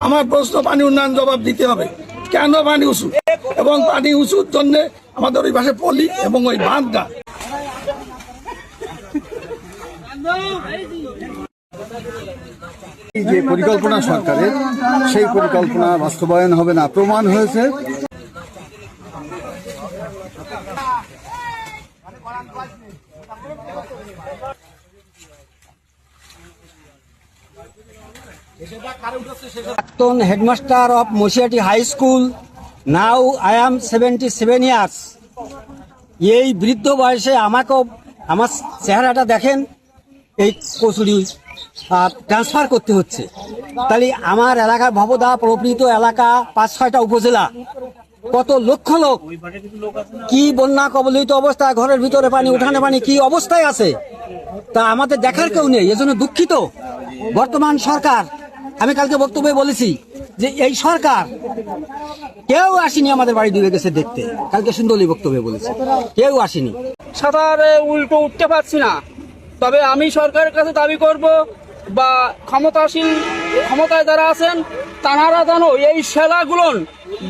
আমার প্রশ্ন পানি উন্নয়ন জবাব দিতে হবে, কেন পানি উঁচু এবং পানি উঁচুর জন্য আমাদের ওই পাশে পলি এবং ওই বাঁধটা। যে পরিকল্পনা সরকারের, সেই পরিকল্পনা বাস্তবায়ন হবে না প্রমাণ হয়েছে। প্রাক্তন headmaster of Mashiyati high school, now I am 77 years. এই বৃদ্ধ বয়সে আমাকেও আমার চেহারাটা দেখেন, এই কচুরি ট্রান্সফার করতে হচ্ছে। তাহলে আমার এলাকার ভবদা প্রবৃত এলাকা 5-6টা উপজেলা, কত লক্ষ লোক কি বন্যা কবলিত অবস্থায়, ঘরের ভিতরে পানি, উঠানে পানি, কি অবস্থায় আছে তা আমাদের দেখার কেউ নেই। এজন্য দুঃখিত বর্তমান সরকার। আমি কালকে বক্তব্যে বলেছি যে এই সরকার কেউ আসেনি আমাদের বাড়ি ডুবে গেছে দেখতে। কালকে সুন্দরী বক্তব্যে বলেছি, কেউ আসেনি। সাঁতারে উল্টো উঠতে পারছি না। তবে আমি সরকারের কাছে দাবি করব, বা ক্ষমতায় যারা আছেন তারা যেন এই সেলাগুলোন,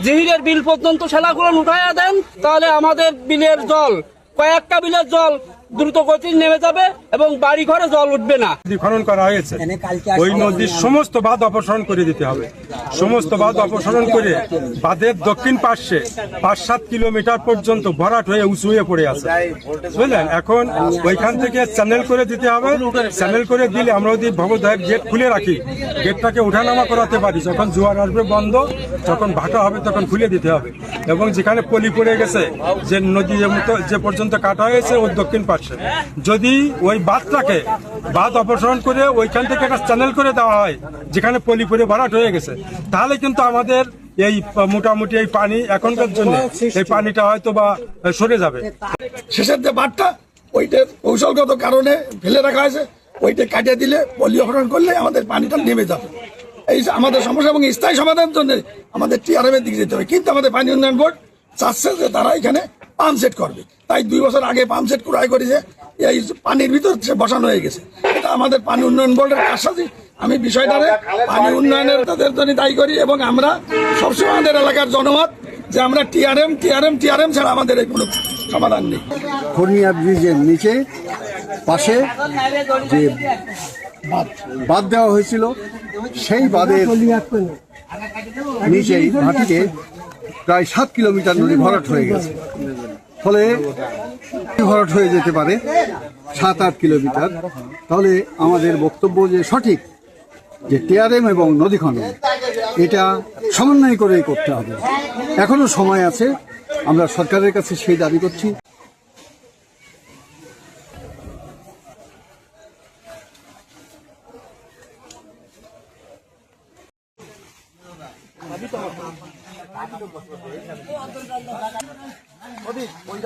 জিহিরের বিল পর্যন্ত সেলাগুলোন উঠাইয়া দেন। তাহলে আমাদের বিলের জল, কয়েকটা বিলের জল দ্রুত গতি নেমে যাবে এবং বাড়ি ঘরে জল উঠবে না। খনন করা হয়েছে, ওই নদীর সমস্ত বাঁধ অপসারণ করে দিতে হবে। সমস্ত বাঁধ অপসারণ করে বাঁধের দক্ষিণ পার্শ্বে 5-7 কিলোমিটার পর্যন্ত ভরাট হয়ে উঁচু হয়ে পড়ে আছে, বুঝলেন। এখন ওইখান থেকে চ্যানেল করে দিতে হবে। চ্যানেল করে দিলে আমরা যদি ভবদহের গেট খুলে রাখি, গেটটাকে ওঠানামা করাতে পারি। যখন জোয়ার আসবে বন্ধ, যখন ভাটা হবে তখন খুলে দিতে হবে। এবং যেখানে পলি পড়ে গেছে, যে নদী যে পর্যন্ত কাটা হয়েছে ওর দক্ষিণ পার্শ্বে, যদি ওই বাঁধ অপসারণ করে ওইখান থেকে একটা চ্যানেল করে দেওয়া হয় যেখানে পলি পরে ভরাট হয়ে গেছে, তাহলে কিন্তু আমাদের এই মোটামুটি এই পানি এখনকার জন্য এই পানিটা হয়তো বা সরে যাবে। শেষের যে বাঁধটা, ওইটা কৌশলগত কারণে ফেলে রাখা হয়েছে, ওইটা কাটিয়ে দিলে, পলি অপসারণ করলে আমাদের পানিটা নেমে যাবে। এই আমাদের সমস্যা এবং স্থায়ী সমাধানের জন্য আমাদের টিআরএম এর দিকে যেতে হবে। কিন্তু আমাদের পানি উন্নয়ন বোর্ড চাচ্ছে যে তারা এখানে পাম্প সেট করবে। তাই 2 বছর আগে পাম্প সেট ক্রয় করেছে, এই পানির ভিতর সে বসানো হয়ে গেছে। এটা আমাদের পানি উন্নয়ন বোর্ডের কারসাজি। আমি বিষয়টারে পানি উন্নয়নের তাদের জন্য দায়ী করি এবং আমরা সবসময় আমাদের এলাকার জনমত যে আমরা টিআরএম ছাড়া আমাদের এই কোনো সমাধান নেই। খনিয়া ব্রিজের নিচে পাশে যে বাঁধ দেওয়া হয়েছিল, সেই বাঁধের নিচেই মাটিতে প্রায় 7 কিলোমিটার নদী ভরাট হয়ে গেছে। ফলে ভরাট হয়ে যেতে পারে 7-8 কিলোমিটার। তাহলে আমাদের বক্তব্য যে সঠিক, যে টিআরএম এবং নদী খনন এটা সমন্বয় করেই করতে হবে। এখনো সময় আছে, আমরা সরকারের কাছে সেই দাবি করছি। ওই